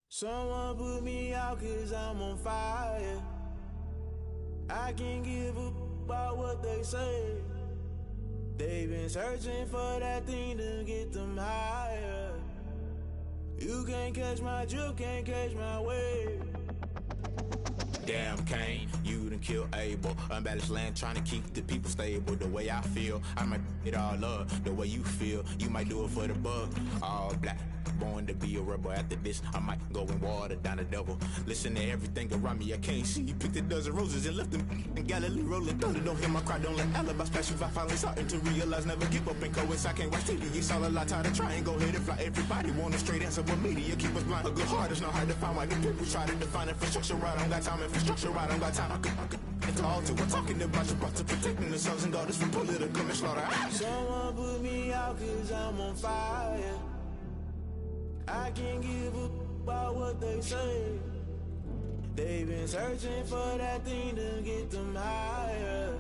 Someone put me out 'cause I'm on fire. I can't give a about what they say. They've been searching for that thing to get them higher. You can't catch my drift, can't catch my wave. Damn Kane, you done killed Abel. Unbalanced land trying to keep the people stable. The way I feel, I might it all up. The way you feel, you might do it for the buck. All black, born to be a rebel. After this, I might go and water down the devil. Listen to everything around me, I can't see. Picked a dozen roses and left them in Galilee rolling thunder. Don't hear my cry, don't let alibis pass you. I finally starting to realize, never give up and coincide. I can't watch TV, it's all a lot. Tired of trying, go ahead and fly. Everybody want a straight answer, but media keep us blind. A good heart is not hard to find. Why the people try to define infrastructure right? I don't got time, infrastructure right, I don't got time. I could it's all to we're talking about to protecting the sons and daughters from political and slaughter. Someone put me out cause I'm on fire. I can't give a about what they say. They've been searching for that thing to get them higher.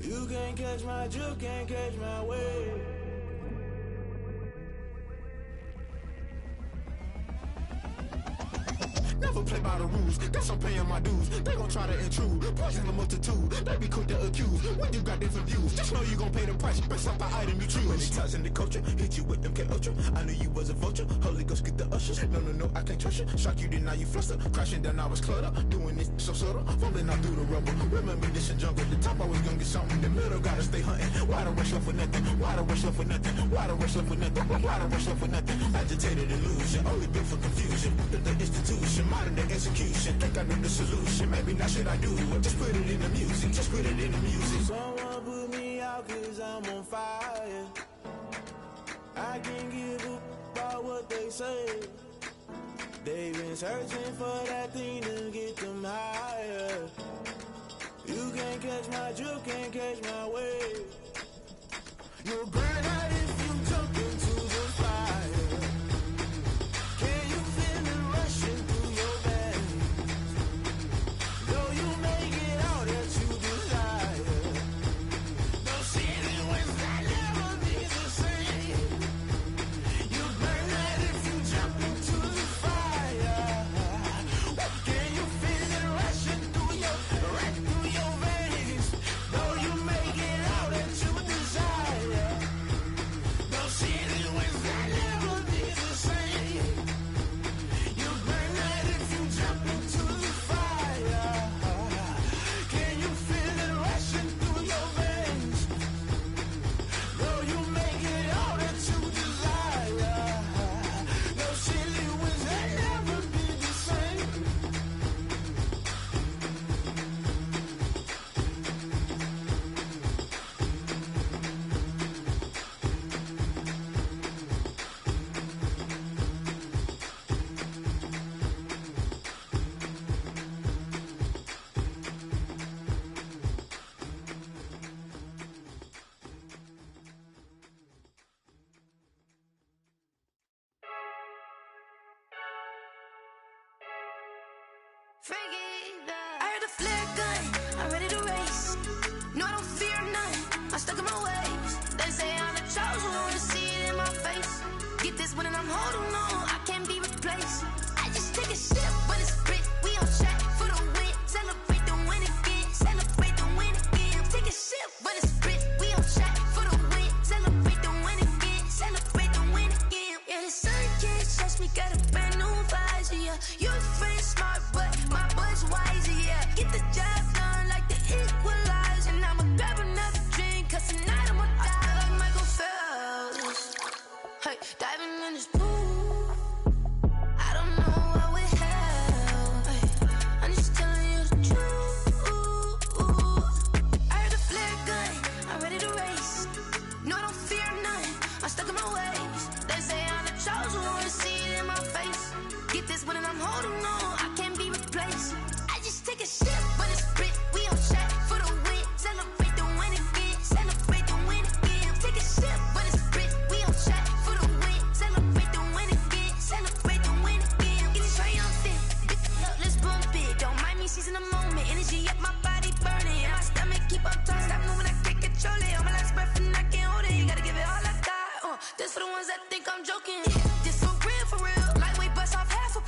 You can't catch my drift, can't catch my wave. Never play by the rules, guess I'm paying my dues. They gon' try to intrude, poison the multitude. They be quick to accuse, when you got different views. Just know you gon' pay the price, based off the item you choose. Many times in the culture, hit you with them K-Ultra. I knew you was a vulture, Holy Ghost get the ushers. No, I can't trust you. Shock you, then now you fluster. Crashing down, I was cluttered. Doing this so subtle, falling out through the rubble. Remember this a jungle, the top always gonna get something. The middle gotta stay hunting. Why the rush left for nothing? Why the rush left for nothing? Why the rush left for nothing? Why the rush left for nothing? Agitated illusion, only built for confusion. The institution, modern day execution. Think I know the solution. Maybe not should I do it? Just put it in the music. Just put it in the music. Someone put me out cause I'm on fire. I can't give a about what they say. They've been searching for that thing to get them higher. You can't catch my drift, can't catch my wave. You'll burn out if you jump into the fire. Can you feel it rushing through your veins? Though you make it all that you desire. No ceiling wins that never be the same. You burn out if you jump into the fire. Can you feel it rushing through your veins? Though you make it all that you desire. No ceiling wins that never be the same. You burn out if you jump into the fire. Can you feel it rushing through your veins? Though you make it all that you desire. No ceiling wins that never be the same. I heard a flare gun, I'm ready to race. No, I don't fear none, I'm stuck in my ways. They say I'm the chosen one, see it in my face. Get this one and I'm holding on, I can't be replaced. I just take a sip, but it's sprit, we on track for the win. Celebrate the win again, celebrate the win again. Take a sip, but it's sprit, we on track for the win. Celebrate the win again, celebrate the win again. Yeah, the sun can't touch me, got a brand new visor, yeah. You're friend smart, but my boy's wiser, yeah. Get the job done like the equalizer. And I'ma grab another drink, cause tonight I'ma die like Michael Phelps. Hey, diving in this pool, I don't know what would help. Hey, I'm just telling you the truth. I heard a flare gun, I'm ready to race. No, I don't fear none, I'm stuck in my ways. They say I'm the chosen one, see it in my face. Get this one and I'm holding on, I can't be replaced. I just take a sip, but it's sprit, we on track for the win. Celebrate the win again, celebrate the win again. Take a sip, but it's sprit, we on track for the win. Celebrate the win again, celebrate the win again. Get it triumphant, let's bump it. Don't mind me seizing the moment, energy up my body burning. And my stomach keep up talking, stop moving, I can't control it. On my last breath and I can't hold it, you gotta give it all I got. This for the ones that think I'm joking. This for real, lightweight bust off half a.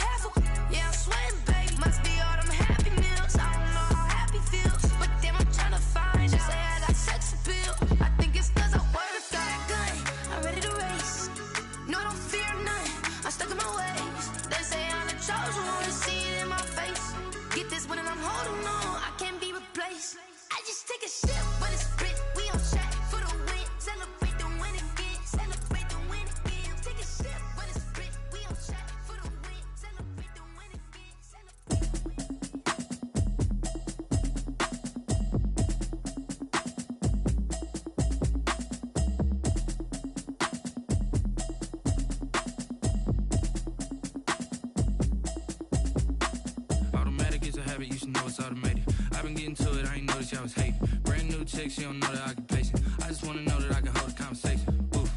Yeah, I'm sweating, babe, must be all them happy meals. I don't know how happy feels, but damn, I'm tryna find you. Say I got sex appeal, I think it's cause I wear a fat gun, I'm ready to race. No, I don't fear none, I'm stuck in my ways. They say I'm the chosen one, see it in my face. Get this one and I'm holding on, I can't be replaced. I just take a sip, but it's sprit, we on track for the win. Celebrate the win again, celebrate the win again. Take a sip, but it's getting to it, I ain't noticed y'all was hating. Brand new chick, she don't know the occupation. I just wanna know that I can hold a conversation. Oof,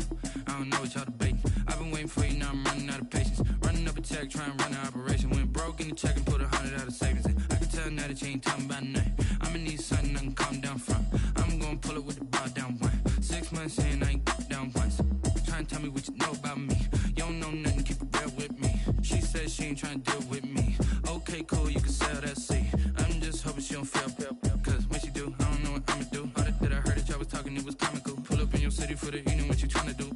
I don't know what y'all debating. I've been waiting for you, now I'm running out of patience. Running up a check, trying to run an operation. Went broke in the check and put 100 out of savings in. I can tell now that you ain't talking about nothing. I'ma need something I can calm down from. I'm gonna pull it with the bar down one. 6 months in, I ain't down once. Trying to tell me what you know about me. You don't know nothing, keep it real with me. She said she ain't trying to deal with me. Okay, cool, you can sell that seed. I'm just hoping she don't fail. Cause when she do, I don't know what I'ma do. All that I heard that y'all was talking, it was comical. Pull up in your city for the evening, what you trying to do?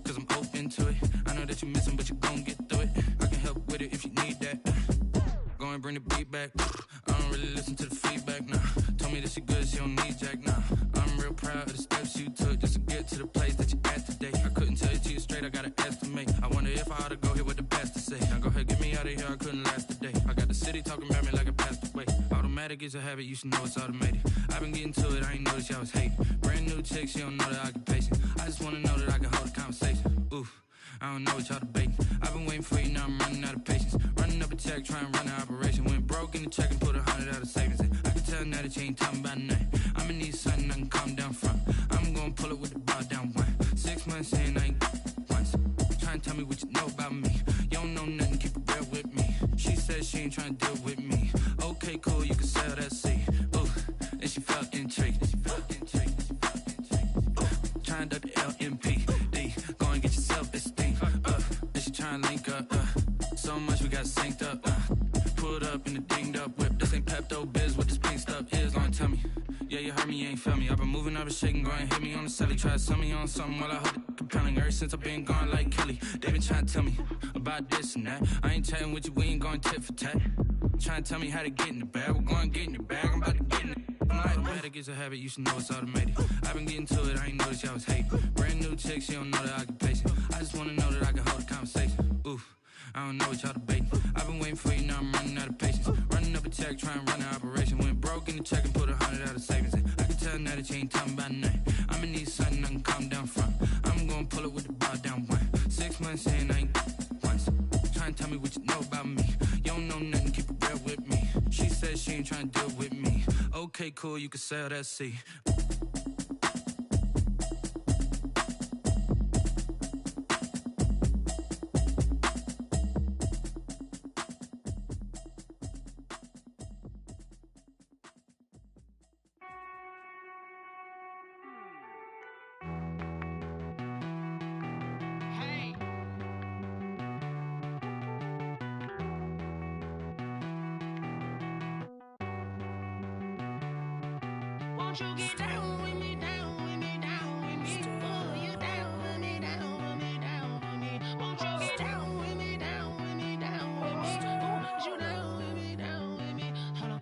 Cause I'm open to it. I know that you missing, but you gon' get through it. I can help with it if you need that. Go and bring the beat back. I don't really listen to the feedback, nah. Told me that she good, she don't need jack, nah. I'm real proud of the steps you took just to get to the place that you at today. I couldn't tell it to you straight, I gotta estimate. I wonder if I ought to go here with the best to say. Now go ahead, get me out of here, I couldn't last a day. I got the city talking about me like I passed away. Automatic is a habit, you should know it's automated. I've been getting to it, I ain't noticed y'all was hating. Brand new chick, she don't know the occupation. I just wanna know that I can hold a conversation. Oof, I don't know what y'all debating. I've been waiting for you, now I'm running out of patience. Running up a check, trying to run an operation. Went broke in the check and put 100 out of savings in. I can tell now that you ain't talking about nothing. I'ma need something I can calm down from. I'm gonna pull it with the bar down one. 6 months in, I ain't once. Trying to tell me what you know about me. You don't know nothing, keep it real with me. She said she ain't trying to deal with me. Okay, cool, you can sell that seed. Ooh, and she felt intrigued. Trying to duck the LMPD. Go and get yourself esteem. And she trying to link up. So much we got synced up. Pulled up in the dinged up whip. This ain't Pepto-Biz, what this pink stuff is. Long tell me. Yeah, you heard me, you ain't felt me. I've been moving, I've been shaking, go and hit me on the celly. Try to sell me on something while I hold it compelling. Ever since I've been gone like Kelly, they been trying to tell me about this and that. I ain't chatting with you, we ain't going tit for tat. Trying to tell me how to get in the bag. We're going to get in the bag, I'm about to get in it. Automatic is a habit, you should know it's automated. I've been getting to it, I ain't noticed y'all was hating. Brand new chick, she don't know the occupation. I just wanna know that I can hold a conversation. Oof, I don't know what y'all debating. I've been waiting for you, now I'm running out of patience. Running up a check, trying to run an operation. Went broke in the check and put 100 out of savings in. I can tell now that you ain't talking about nothing. I'ma need something I can calm down from. I'm gonna pull it with the bar down one. 6 months in, I ain't once. Trying to tell me what you know about me. You don't know nothing, keep it real with me. She said she ain't trying to deal with me. Okay, cool, you can sell that seed. Won't you get down with me, down with me, down with me? Oh, you down with me, down with me, down with me. Won't you get down with me, down with me, down with me? Oh, you down with me, down with me? Hold on.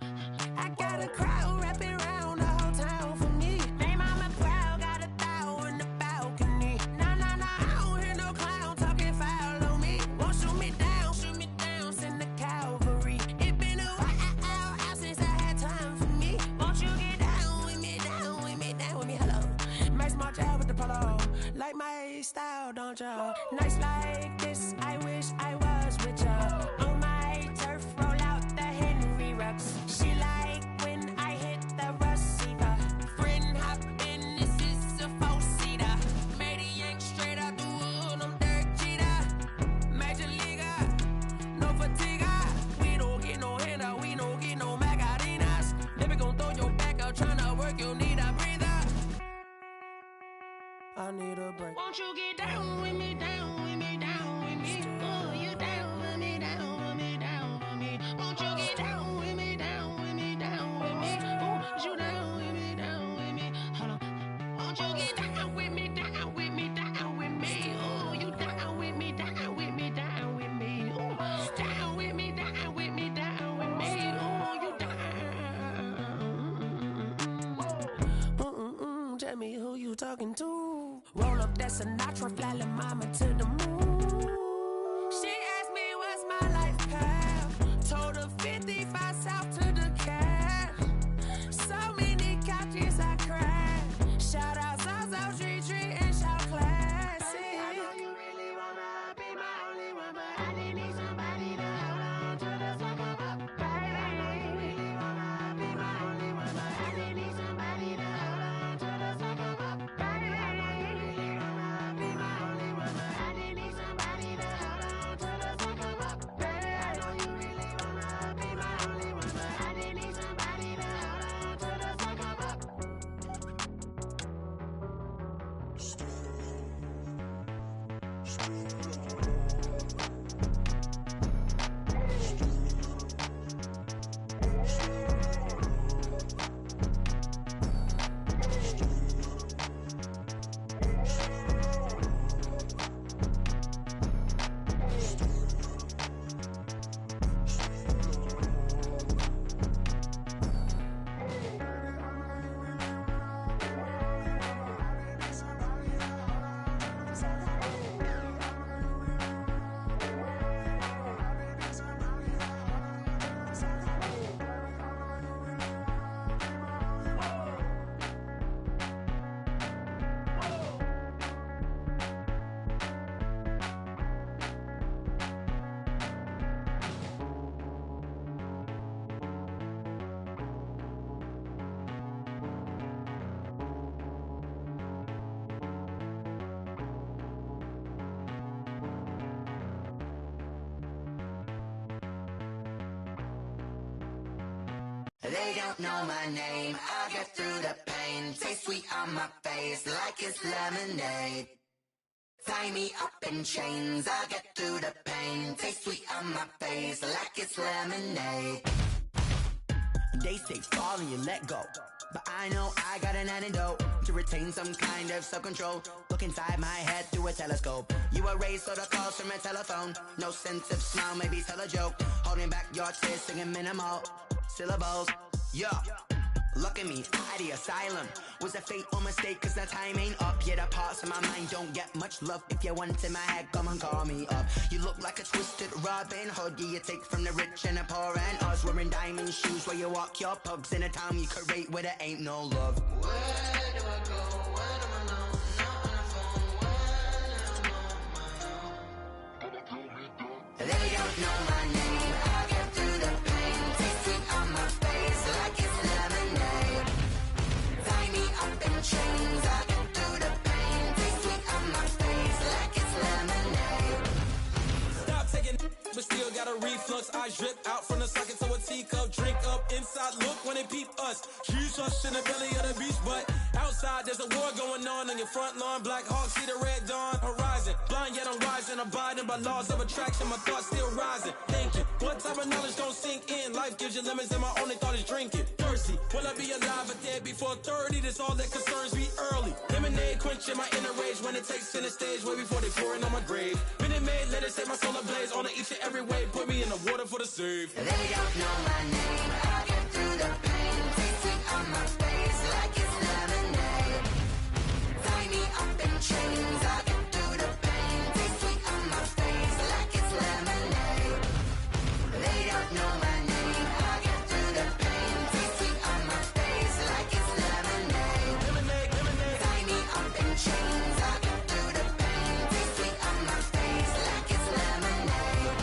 I got a crowd wrapping around the whole town for me. Name on my crowd, got a thou in the balcony. Nah, nah, nah, I don't hear no clown talking foul on me. Won't shoot me down, send the cavalry. It been a while since I had time for me. Won't you get down with me, down with me, down with me? Hello. Max March out with the polo. Like my style, don't y'all? Nights like this, I wish I was with y'all. On my turf, roll out the Henry Rux. She like when I hit the receiver. Friend hop in, this is a four-seater. Made a yank straight out the wood, I'm Derek Jeter. Major leaguer, no fatigue. We don't get no handout, we don't get no Macarinas. Never gon' throw your back out, tryna work, you need a breather. I need a break. Won't you get down with me, down with me, down with me? Oh, you down with me, down with me, down with me? Won't you get down with me, down with me, down with me? Oh, you down with me, down with me? Hold on. Won't you get down with me, down with me, down with me? Oh, you down with me, down with me, down with me? Oh, down with me, down with me, down with me? Oh, you down. Tell me who you talking to. Roll up that Sinatra, fly la mama to the moon. She asked me what's my life path. Told her 55 south to the cab. So many couches I cried. Shout out South Street and shout classic. I know you really wanna be my only one, but I didn't need somebody to hold on to the sucker up. Baby, I know you really wanna be my They don't know my name, I get through the pain. Taste sweet on my face like it's lemonade. Tie me up in chains, I get through the pain. Taste sweet on my face like it's lemonade. They say fall and you let go, but I know I got an antidote to retain some kind of self-control. Look inside my head through a telescope. You erase all the calls from a telephone. No sense of smile, maybe tell a joke. Holding back your tears, singing minimal syllables. Yeah, look at me, at the asylum. Was a fate or mistake, cause the time ain't up. Yeah, the parts of my mind don't get much love. If you want in my head, come and call me up. You look like a twisted Robin Hood. Yeah, you take from the rich and the poor and us. Wearing diamond shoes where you walk your pugs in a town you create where there ain't no love. Where do I go when I'm alone? Not on the phone when I'm on my own. They don't know my name, I get through the pain. Taste sweet on my face like it's lemonade. Tie me up in chains, I get through the pain. Taste sweet on my face like it's lemonade. Stop taking but still got a reflux. I drip out from the socket to a teacup. Drink up inside, look when they peep us. Jesus in the belly of the beast, but outside there's a war going on your front lawn. Black Hawk, see the red dawn horizon. Blind yet I'm rising, abiding by laws of attraction. My thoughts still rising, thinking what type of knowledge don't sink in? Life gives you lemons and my only thought is drinking. Thirsty, will I be alive or dead before 30? That's all that concerns me early. Lemonade quenching my inner rage when it takes center stage way before they pouring on my grave. Minute Maid, let it set my soul ablaze on each and every way. Put me in the water for the save. They don't know my name, I get through the pain. Taste sweet on my face like it's lemonade. Tie me up in chains, I get through the pain. Taste sweet on my face like it's lemonade. They don't know my name, I get through the pain. Taste sweet on my face like it's lemonade. Lemonade, lemonade. Tie me up in chains, I get through the pain. Taste sweet on my face like it's lemonade.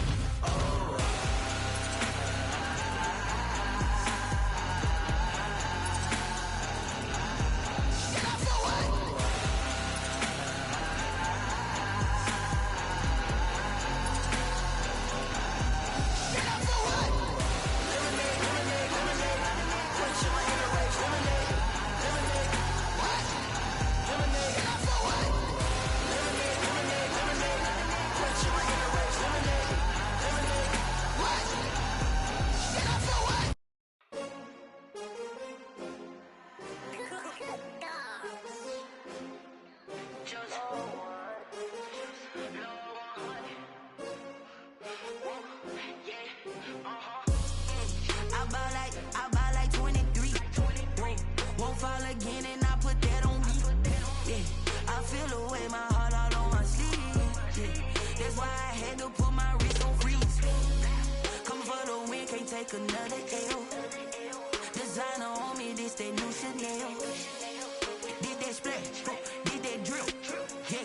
I buy like 23. Won't fall again and I put that on me. Yeah, I feel the way my heart all on my sleeve. Yeah, that's why I had to put my wrist on freeze. Coming for the win, can't take another L. Designer